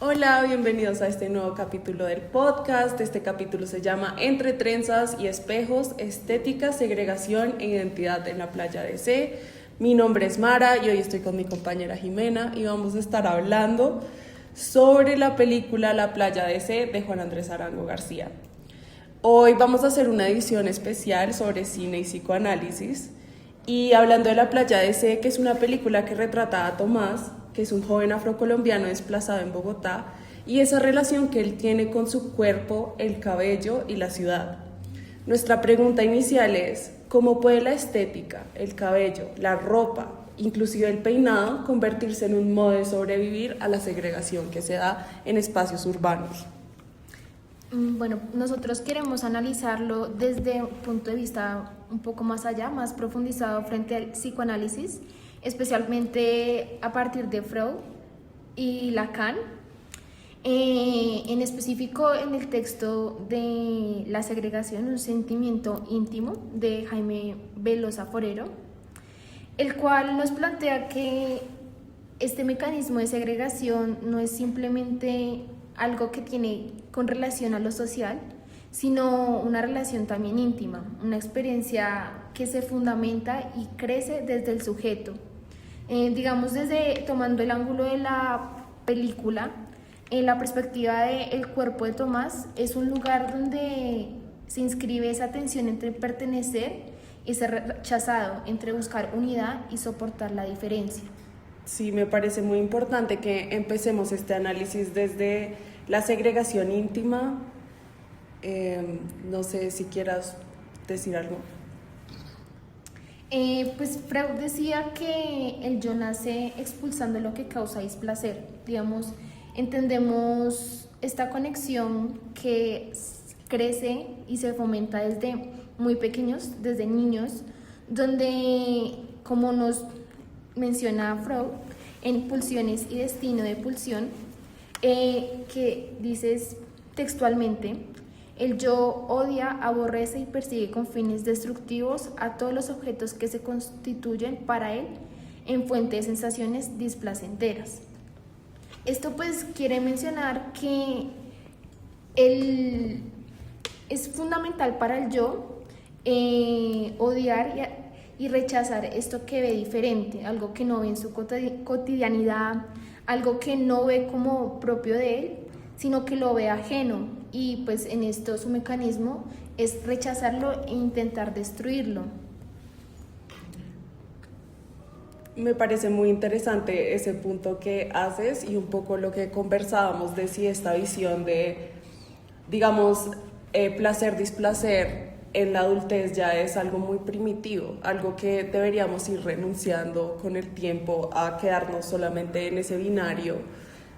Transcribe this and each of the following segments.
Hola, bienvenidos a este nuevo capítulo del podcast. Este capítulo se llama Entre trenzas y espejos, estética, segregación e identidad en la playa de C. Mi nombre es Mara y hoy estoy con mi compañera Jimena y vamos a estar hablando sobre la película La playa de C de Juan Andrés Arango García. Hoy vamos a hacer una edición especial sobre cine y psicoanálisis y hablando de La playa de C, que es una película que retrata a Tomás, que es un joven afrocolombiano desplazado en Bogotá, y esa relación que él tiene con su cuerpo, el cabello y la ciudad. Nuestra pregunta inicial es, ¿cómo puede la estética, el cabello, la ropa, inclusive el peinado, convertirse en un modo de sobrevivir a la segregación que se da en espacios urbanos? Bueno, nosotros queremos analizarlo desde un punto de vista un poco más allá, más profundizado frente al psicoanálisis, especialmente a partir de Freud y Lacan. En específico en el texto de La segregación, un sentimiento íntimo de Jaime Velosa Forero, el cual nos plantea que este mecanismo de segregación no es simplemente algo que tiene con relación a lo social, sino una relación también íntima, una experiencia que se fundamenta y crece desde el sujeto. Digamos, tomando el ángulo de la película, en la perspectiva del cuerpo de Tomás, es un lugar donde se inscribe esa tensión entre pertenecer y ser rechazado, entre buscar unidad y soportar la diferencia. Sí, me parece muy importante que empecemos este análisis desde la segregación íntima. No sé si quieras decir algo. Pues Freud decía que el yo nace expulsando lo que causa displacer. Digamos, entendemos esta conexión que crece y se fomenta desde muy pequeños, desde niños, donde, como nos menciona Freud, en Pulsiones y Destino de Pulsión, que dices textualmente: el yo odia, aborrece y persigue con fines destructivos a todos los objetos que se constituyen para él en fuente de sensaciones displacenteras. Esto pues quiere mencionar que es fundamental para el yo odiar y rechazar esto que ve diferente, algo que no ve en su cotidianidad, algo que no ve como propio de él, sino que lo ve ajeno, y pues en esto su mecanismo es rechazarlo e intentar destruirlo. Me parece muy interesante ese punto que haces y un poco lo que conversábamos de si esta visión de, digamos, placer-displacer en la adultez ya es algo muy primitivo, algo que deberíamos ir renunciando con el tiempo a quedarnos solamente en ese binario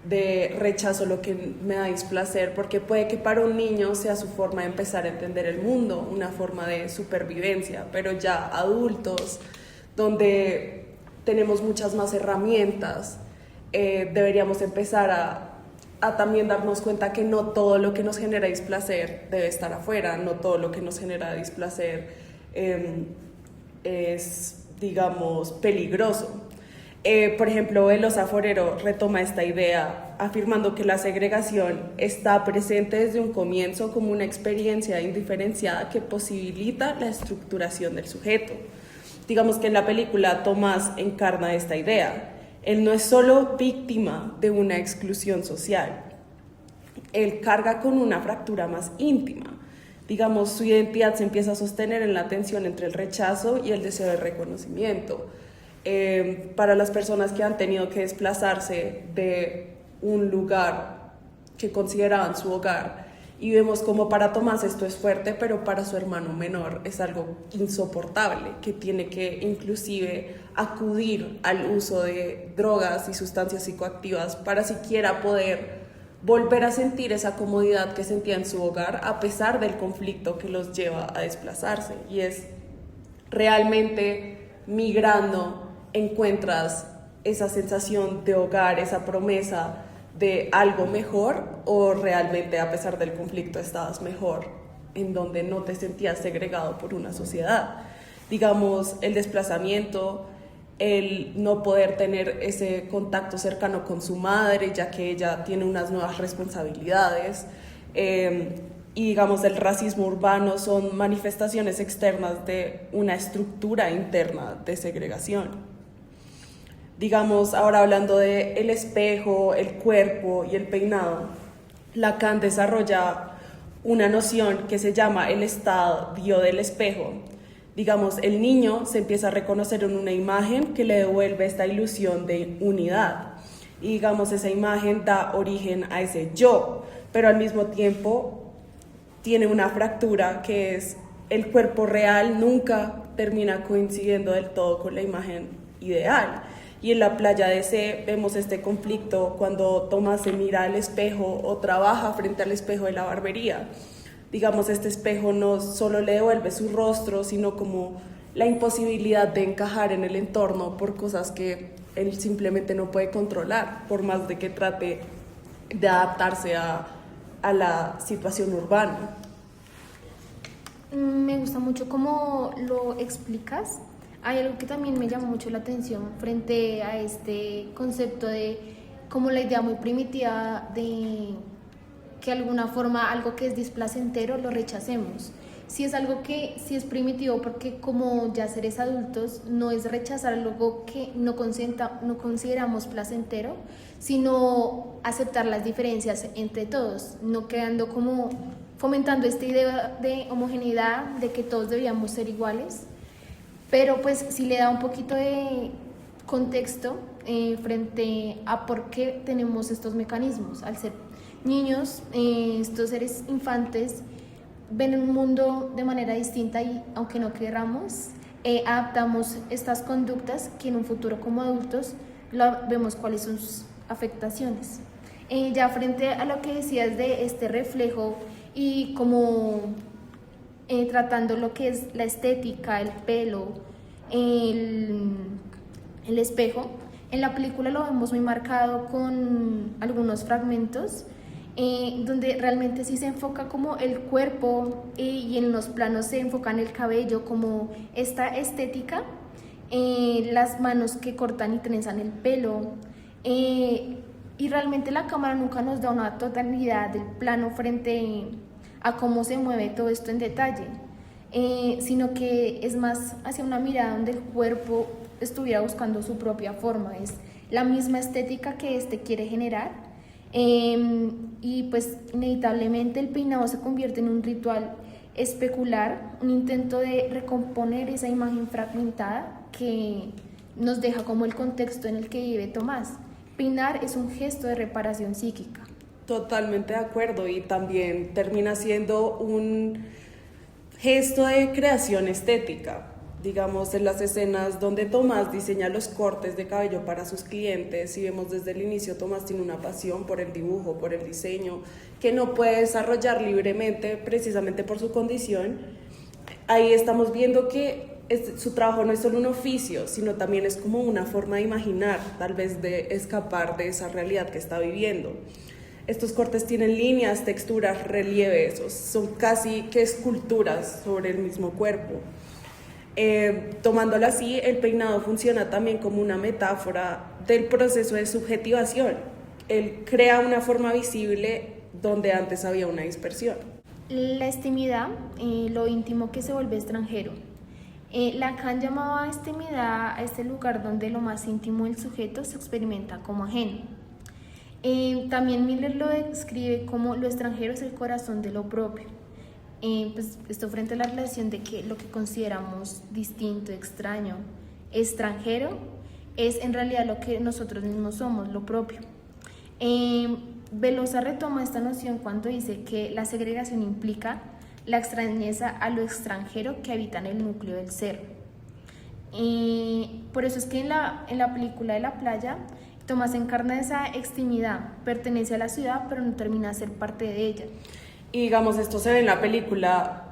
de rechazo lo que me da displacer, porque puede que para un niño sea su forma de empezar a entender el mundo, una forma de supervivencia, pero ya adultos, donde tenemos muchas más herramientas, deberíamos empezar a también darnos cuenta que no todo lo que nos genera displacer debe estar afuera, no todo lo que nos genera displacer es, digamos, peligroso. Por ejemplo, Velosa Forero retoma esta idea afirmando que la segregación está presente desde un comienzo como una experiencia indiferenciada que posibilita la estructuración del sujeto. Digamos que en la película Tomás encarna esta idea. Él no es solo víctima de una exclusión social, él carga con una fractura más íntima. Digamos, su identidad se empieza a sostener en la tensión entre el rechazo y el deseo de reconocimiento. Para las personas que han tenido que desplazarse de un lugar que consideraban su hogar, y vemos como para Tomás esto es fuerte, pero para su hermano menor es algo insoportable, que tiene que inclusive acudir al uso de drogas y sustancias psicoactivas para siquiera poder volver a sentir esa comodidad que sentía en su hogar a pesar del conflicto que los lleva a desplazarse. Y es realmente migrando encuentras esa sensación de hogar, esa promesa de algo mejor, o realmente a pesar del conflicto estabas mejor en donde no te sentías segregado por una sociedad. Digamos, el desplazamiento el no poder tener ese contacto cercano con su madre, ya que ella tiene unas nuevas responsabilidades. Y digamos, el racismo urbano son manifestaciones externas de una estructura interna de segregación. Digamos, ahora hablando de el espejo, el cuerpo y el peinado, Lacan desarrolla una noción que se llama el estadio del espejo. Digamos, el niño se empieza a reconocer en una imagen que le devuelve esta ilusión de unidad. Y digamos, esa imagen da origen a ese yo, pero al mismo tiempo tiene una fractura que es el cuerpo real nunca termina coincidiendo del todo con la imagen ideal. Y en La playa de C vemos este conflicto cuando Tomás se mira al espejo o trabaja frente al espejo de la barbería. Digamos, este espejo no solo le devuelve su rostro, sino como la imposibilidad de encajar en el entorno por cosas que él simplemente no puede controlar, por más de que trate de adaptarse a la situación urbana. Me gusta mucho cómo lo explicas. Hay algo que también me llama mucho la atención frente a este concepto de como la idea muy primitiva de que de alguna forma algo que es displacentero lo rechacemos. Si es algo que sí es primitivo porque como ya seres adultos no es rechazar algo que no consideramos placentero, sino aceptar las diferencias entre todos, no quedando como fomentando esta idea de homogeneidad, de que todos debíamos ser iguales, pero pues sí le da un poquito de contexto frente a por qué tenemos estos mecanismos. Al ser niños, estos seres infantes ven el mundo de manera distinta y aunque no queramos, adaptamos estas conductas que en un futuro como adultos vemos cuáles son sus afectaciones. Ya frente a lo que decías de este reflejo y como tratando lo que es la estética, el pelo, el espejo, en la película lo vemos muy marcado con algunos fragmentos donde realmente sí se enfoca como el cuerpo y en los planos se enfoca en el cabello, como esta estética, las manos que cortan y trenzan el pelo, y realmente la cámara nunca nos da una totalidad del plano frente a cómo se mueve todo esto en detalle, sino que es más hacia una mirada donde el cuerpo estuviera buscando su propia forma, es la misma estética que este quiere generar. Y pues inevitablemente el peinado se convierte en un ritual especular, un intento de recomponer esa imagen fragmentada que nos deja como el contexto en el que vive Tomás. Peinar es un gesto de reparación psíquica. Totalmente de acuerdo, y también termina siendo un gesto de creación estética. Digamos, en las escenas donde Tomás diseña los cortes de cabello para sus clientes, y vemos desde el inicio, Tomás tiene una pasión por el dibujo, por el diseño, que no puede desarrollar libremente precisamente por su condición. Ahí estamos viendo que su trabajo no es solo un oficio, sino también es como una forma de imaginar, tal vez de escapar de esa realidad que está viviendo. Estos cortes tienen líneas, texturas, relieves, son casi que esculturas sobre el mismo cuerpo. Tomándolo así, el peinado funciona también como una metáfora del proceso de subjetivación. Él crea una forma visible donde antes había una dispersión. La extimidad, lo íntimo que se vuelve extranjero. Lacan llamaba extimidad a este lugar donde lo más íntimo del sujeto se experimenta como ajeno. También Miller lo describe como lo extranjero es el corazón de lo propio. Pues esto frente a la relación de que lo que consideramos distinto, extraño, extranjero, es en realidad lo que nosotros mismos somos, lo propio. Velosa retoma esta noción cuando dice que la segregación implica la extrañeza a lo extranjero que habita en el núcleo del ser. Por eso es que en la película de La playa, Tomás encarna esa extimidad, pertenece a la ciudad pero no termina de ser parte de ella. Y digamos, esto se ve en la película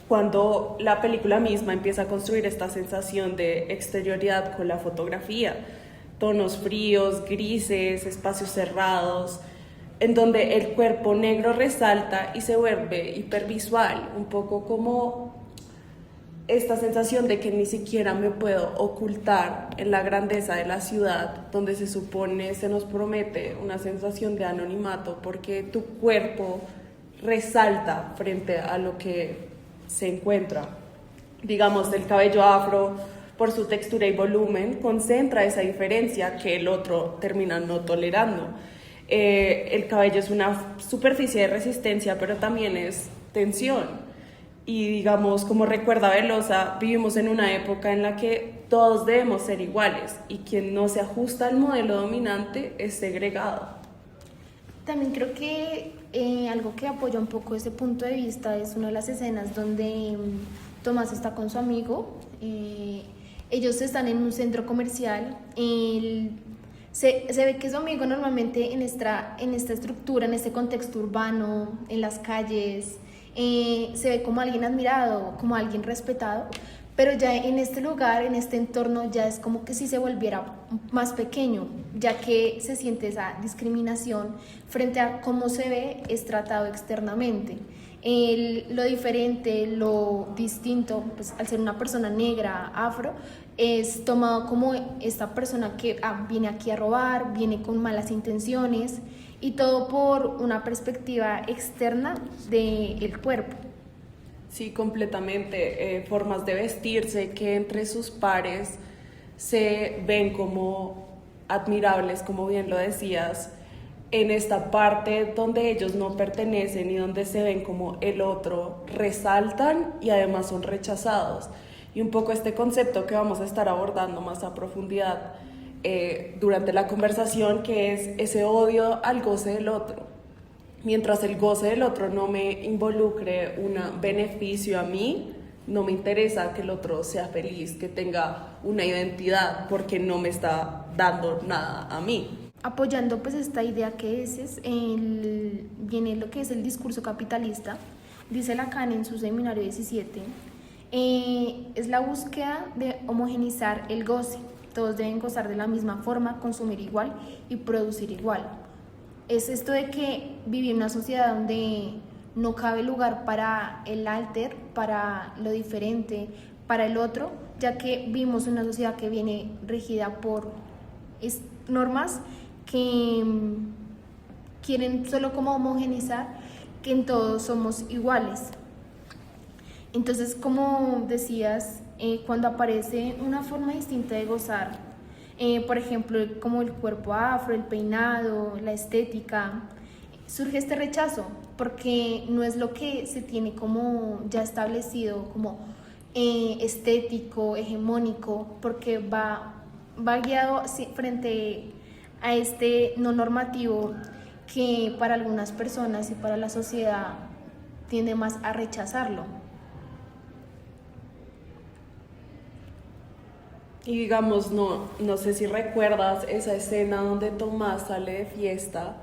cuando la película misma empieza a construir esta sensación de exterioridad con la fotografía, tonos fríos, grises, espacios cerrados, en donde el cuerpo negro resalta y se vuelve hipervisual, un poco como esta sensación de que ni siquiera me puedo ocultar en la grandeza de la ciudad, donde se supone, se nos promete una sensación de anonimato, porque tu cuerpo resalta frente a lo que se encuentra. Digamos, el cabello afro, por su textura y volumen, concentra esa diferencia que el otro termina no tolerando. El cabello es una superficie de resistencia, pero también es tensión. Y digamos, como recuerda Velosa, vivimos en una época en la que todos debemos ser iguales y quien no se ajusta al modelo dominante es segregado. También creo que algo que apoya un poco ese punto de vista es una de las escenas donde Tomás está con su amigo. Ellos están en un centro comercial. Se ve que su amigo normalmente en esta estructura, en este contexto urbano, en las calles, se ve como alguien admirado, como alguien respetado, pero ya en este lugar, en este entorno, ya es como que si se volviera más pequeño, ya que se siente esa discriminación frente a cómo se ve es tratado externamente. Lo diferente, lo distinto, pues al ser una persona negra, afro, es tomado como esta persona que viene aquí a robar, viene con malas intenciones, y todo por una perspectiva externa del cuerpo. Sí, completamente. Formas de vestirse que entre sus pares se ven como admirables, como bien lo decías, en esta parte donde ellos no pertenecen y donde se ven como el otro, resaltan y además son rechazados. Y un poco este concepto que vamos a estar abordando más a profundidad durante la conversación, que es ese odio al goce del otro. Mientras el goce del otro no me involucre un beneficio a mí, no me interesa que el otro sea feliz, que tenga una identidad, porque no me está dando nada a mí. Apoyando pues esta idea que viene lo que es el discurso capitalista, dice Lacan en su seminario 17, es la búsqueda de homogeneizar el goce. Todos deben gozar de la misma forma, consumir igual y producir igual. Es esto de que vivir en una sociedad donde no cabe lugar para el alter, para lo diferente, para el otro, ya que vivimos en una sociedad que viene regida por normas que quieren solo como homogeneizar que en todos somos iguales. Entonces, como decías, cuando aparece una forma distinta de gozar, por ejemplo, como el cuerpo afro, el peinado, la estética, surge este rechazo, porque no es lo que se tiene como ya establecido, como estético, hegemónico, porque va guiado frente a este no normativo que para algunas personas y para la sociedad tiende más a rechazarlo. Y digamos, no sé si recuerdas esa escena donde Tomás sale de fiesta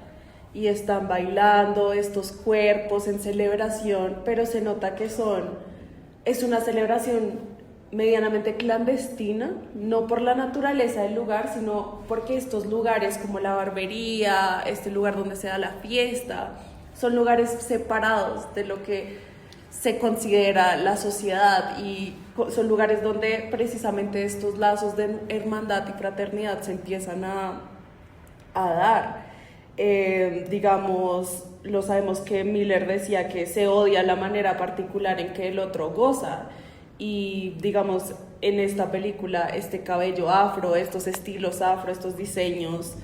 y están bailando estos cuerpos en celebración, pero se nota que es una celebración medianamente clandestina, no por la naturaleza del lugar, sino porque estos lugares como la barbería, este lugar donde se da la fiesta, son lugares separados de lo que se considera la sociedad, y son lugares donde precisamente estos lazos de hermandad y fraternidad se empiezan a dar. Digamos, lo sabemos que Miller decía que se odia la manera particular en que el otro goza, y digamos, en esta película este cabello afro, estos estilos afro, estos diseños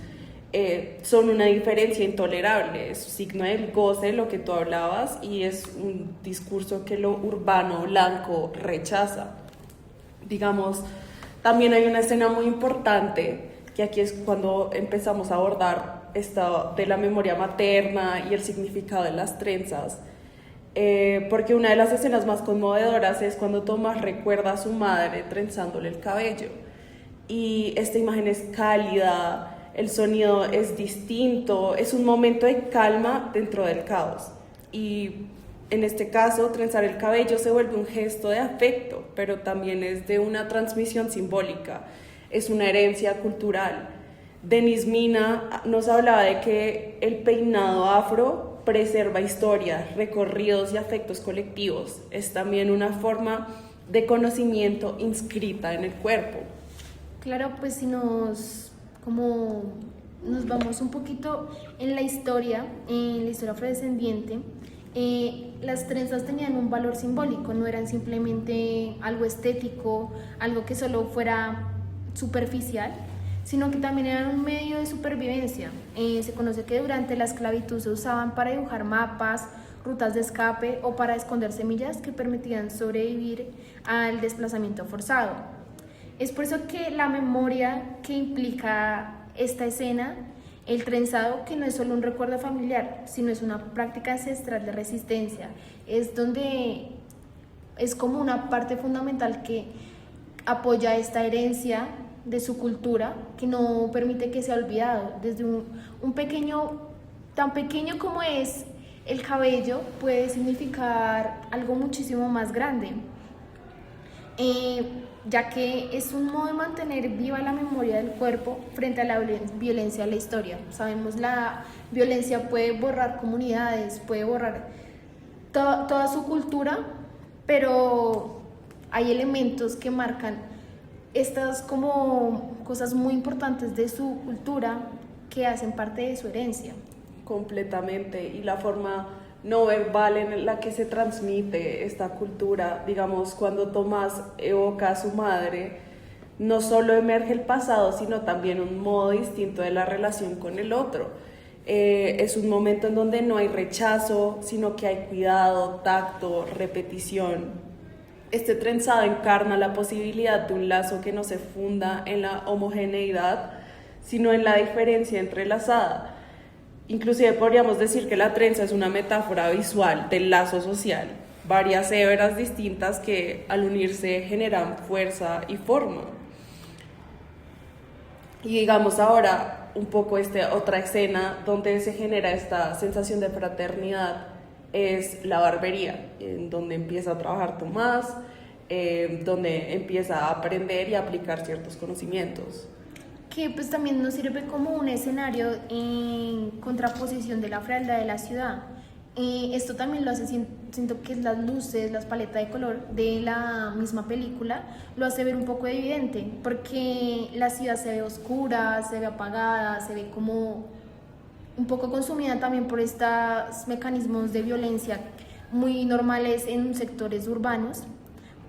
son una diferencia intolerable, es signo del goce, lo que tú hablabas, y es un discurso que lo urbano blanco rechaza. Digamos, también hay una escena muy importante, que aquí es cuando empezamos a abordar esta de la memoria materna y el significado de las trenzas, porque una de las escenas más conmovedoras es cuando Tomás recuerda a su madre trenzándole el cabello, y esta imagen es cálida, el sonido es distinto, es un momento de calma dentro del caos. Y en este caso, trenzar el cabello se vuelve un gesto de afecto, pero también es de una transmisión simbólica, es una herencia cultural. Denis Mina nos hablaba de que el peinado afro preserva historias, recorridos y afectos colectivos. Es también una forma de conocimiento inscrita en el cuerpo. Claro, pues si como nos vamos un poquito en la historia afrodescendiente, las trenzas tenían un valor simbólico, no eran simplemente algo estético, algo que solo fuera superficial, sino que también eran un medio de supervivencia. Se conoce que durante la esclavitud se usaban para dibujar mapas, rutas de escape o para esconder semillas que permitían sobrevivir al desplazamiento forzado. Es por eso que la memoria que implica esta escena, el trenzado, que no es solo un recuerdo familiar, sino es una práctica ancestral de resistencia, es como una parte fundamental que apoya esta herencia de su cultura, que no permite que sea olvidado. Desde un pequeño, tan pequeño como es el cabello, puede significar algo muchísimo más grande, ya que es un modo de mantener viva la memoria del cuerpo frente a la violencia de la historia. Sabemos, la violencia puede borrar comunidades, puede borrar toda su cultura, pero hay elementos que marcan estas como cosas muy importantes de su cultura que hacen parte de su herencia. Completamente, y la forma no verbal en la que se transmite esta cultura, digamos, cuando Tomás evoca a su madre, no solo emerge el pasado, sino también un modo distinto de la relación con el otro. Es un momento en donde no hay rechazo, sino que hay cuidado, tacto, repetición. Este trenzado encarna la posibilidad de un lazo que no se funda en la homogeneidad, sino en la diferencia entrelazada. Inclusive podríamos decir que la trenza es una metáfora visual del lazo social, varias hebras distintas que al unirse generan fuerza y forma. Y digamos ahora un poco otra escena donde se genera esta sensación de fraternidad es la barbería, en donde empieza a trabajar Tomás, donde empieza a aprender y a aplicar ciertos conocimientos. Que pues también nos sirve como un escenario en contraposición de la frialdad de la ciudad. Esto también lo hace, siento que las luces, las paletas de color de la misma película lo hace ver un poco evidente, porque la ciudad se ve oscura, se ve apagada, se ve como un poco consumida también por estos mecanismos de violencia muy normales en sectores urbanos.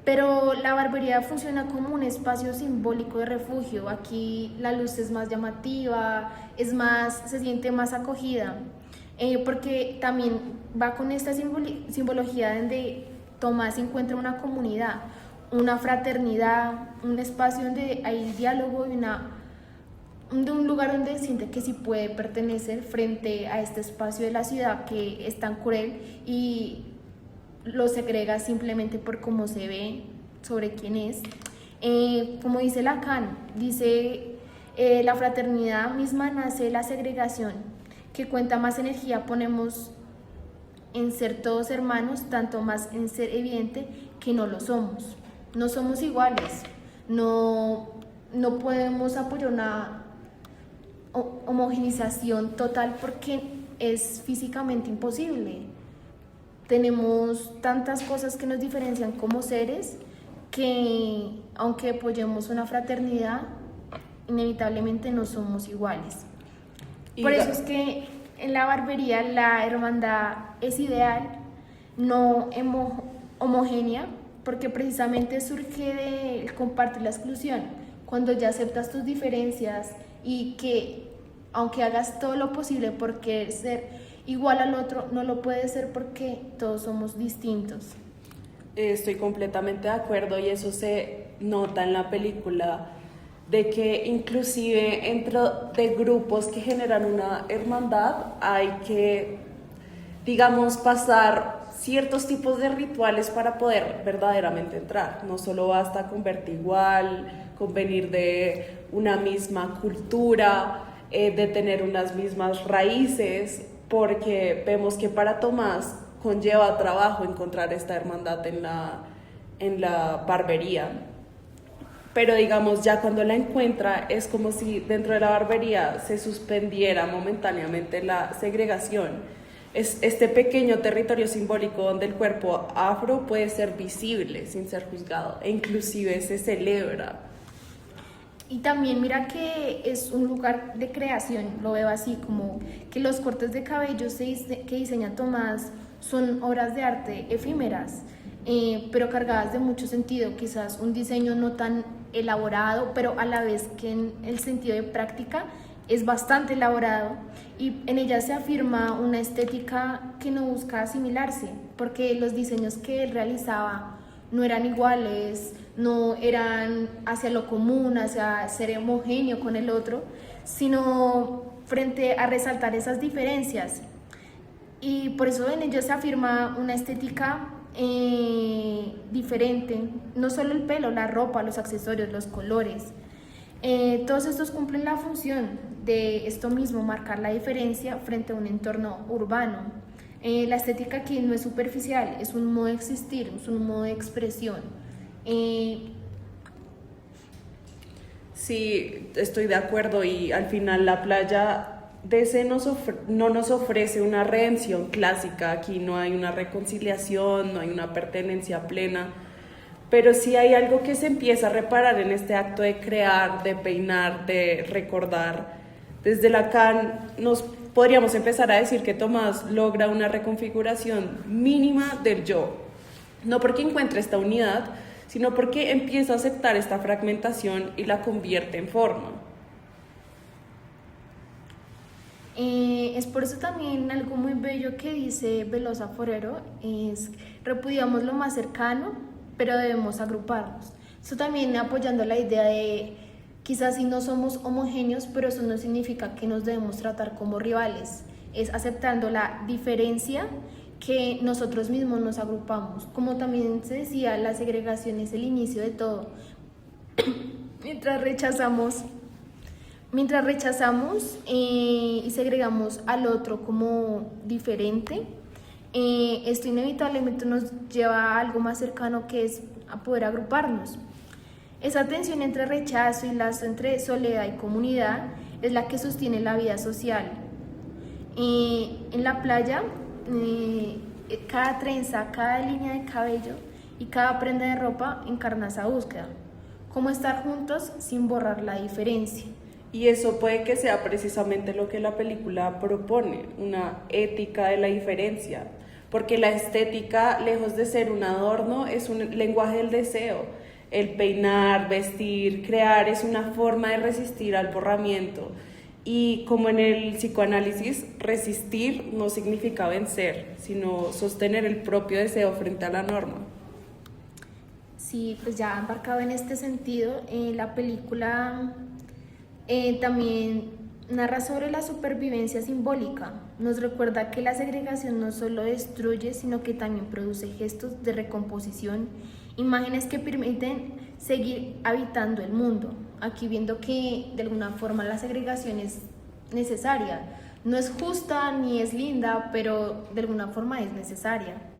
Pero la barbería funciona como un espacio simbólico de refugio. Aquí la luz es más llamativa, se siente más acogida, porque también va con esta simbología donde Tomás encuentra una comunidad, una fraternidad, un espacio donde hay diálogo y de un lugar donde siente que sí puede pertenecer frente a este espacio de la ciudad que es tan cruel y lo segrega simplemente por cómo se ve, sobre quién es. Como dice Lacan, dice, la fraternidad misma nace de la segregación, que cuanta más energía ponemos en ser todos hermanos, tanto más en ser evidente que no lo somos. No somos iguales, no podemos apoyar una homogenización total porque es físicamente imposible. Tenemos tantas cosas que nos diferencian como seres que, aunque apoyemos una fraternidad, inevitablemente no somos iguales. Por eso es que en la barbería la hermandad es ideal, no homogénea, porque precisamente surge del compartir la exclusión. Cuando ya aceptas tus diferencias y que, aunque hagas todo lo posible por querer ser igual al otro, no lo puede ser porque todos somos distintos. Estoy completamente de acuerdo, y eso se nota en la película, de que inclusive dentro de grupos que generan una hermandad hay que, digamos, pasar ciertos tipos de rituales para poder verdaderamente entrar. No solo basta con verte igual, con venir de una misma cultura, de tener unas mismas raíces, porque vemos que para Tomás conlleva trabajo encontrar esta hermandad en la barbería. Pero digamos, ya cuando la encuentra, es como si dentro de la barbería se suspendiera momentáneamente la segregación. Es este pequeño territorio simbólico donde el cuerpo afro puede ser visible sin ser juzgado e inclusive se celebra. Y también mira que es un lugar de creación, lo veo así, como que los cortes de cabello que diseña Tomás son obras de arte efímeras, pero cargadas de mucho sentido, quizás un diseño no tan elaborado, pero a la vez que en el sentido de práctica es bastante elaborado, y en ella se afirma una estética que no busca asimilarse, porque los diseños que él realizaba no eran iguales, no eran hacia lo común, hacia ser homogéneo con el otro, sino frente a resaltar esas diferencias. Y por eso en ello se afirma una estética diferente, no solo el pelo, la ropa, los accesorios, los colores. Todos estos cumplen la función de esto mismo, marcar la diferencia frente a un entorno urbano. La estética aquí no es superficial, es un modo de existir, es un modo de expresión. Sí, estoy de acuerdo y al final la playa no nos ofrece una redención clásica, aquí no hay una reconciliación, no hay una pertenencia plena, pero sí hay algo que se empieza a reparar en este acto de crear, de peinar, de recordar. Desde Lacan nos podríamos empezar a decir que Tomás logra una reconfiguración mínima del yo, no porque encuentre esta unidad, sino porque empieza a aceptar esta fragmentación y la convierte en forma. Es por eso también algo muy bello que dice Velosa Forero, es repudiamos lo más cercano, pero debemos agruparnos. Eso también apoyando la idea de quizás si no somos homogéneos, pero eso no significa que nos debemos tratar como rivales, es aceptando la diferencia que nosotros mismos nos agrupamos. Como también se decía, la segregación es el inicio de todo. Mientras rechazamos y segregamos al otro como diferente, esto inevitablemente nos lleva a algo más cercano, que es a poder agruparnos. Esa tensión entre rechazo y lazo entre soledad y comunidad es la que sostiene la vida social. En la playa, cada trenza, cada línea de cabello y cada prenda de ropa encarna esa búsqueda. Cómo estar juntos sin borrar la diferencia. Y eso puede que sea precisamente lo que la película propone, una ética de la diferencia, porque la estética, lejos de ser un adorno, es un lenguaje del deseo. El peinar, vestir, crear es una forma de resistir al borramiento. Y como en el psicoanálisis, resistir no significa vencer, sino sostener el propio deseo frente a la norma. Sí, pues ya embarcado en este sentido, la película también narra sobre la supervivencia simbólica. Nos recuerda que la segregación no solo destruye, sino que también produce gestos de recomposición, imágenes que permiten seguir habitando el mundo. Aquí viendo que de alguna forma la segregación es necesaria. No es justa ni es linda, pero de alguna forma es necesaria.